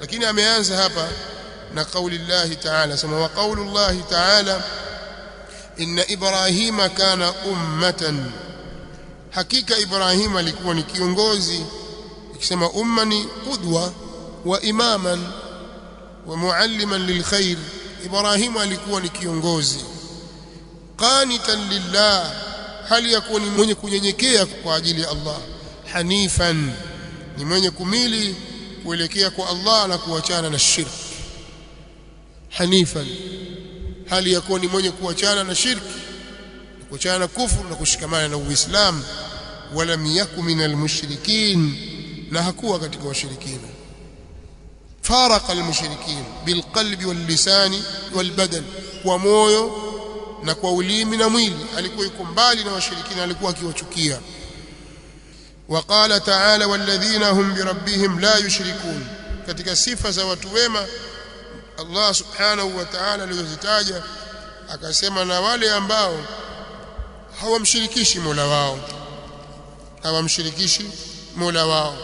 lakini ameanza hapa na kauli Allah Ta'ala, sema wa qaulu Allah Ta'ala inna Ibrahima kana ummatan, hakika Ibrahima alikuwa ni kiongozi. Ikisema umma ni qudwa wa imaman wa mualliman lilkhair. Ibrahima alikuwa ni kiongozi. Qanitan lillah, hali yakuwa ni mwenye kunyenyekea kwa ajili ya Allah. Hanifan, ni mwenye kumili kuelekea kwa Allah na kuachana na shirk. Hanifan, hali yakuwa ni mwenye kuachana na shirki, kuachana na kufuru na kushikamana na Uislamu. Walam yaku minal mushrikin, na hakuwa katika washirikina. Faraka almushrikin bilqalbi wallisani walbadan, kwa moyo na kwa ulimi na mwili. Alikuwa yuko mbali na washirikina, alikuwa akiwachukia. Waqala ta'ala walladhina hum birabbihim la yushrikun, katika sifa za watu wema Allah subhanahu wa ta'ala alizozitaja akasema, na wale ambao hawamshirikishi Mola wao, hawamshirikishi Mola wao.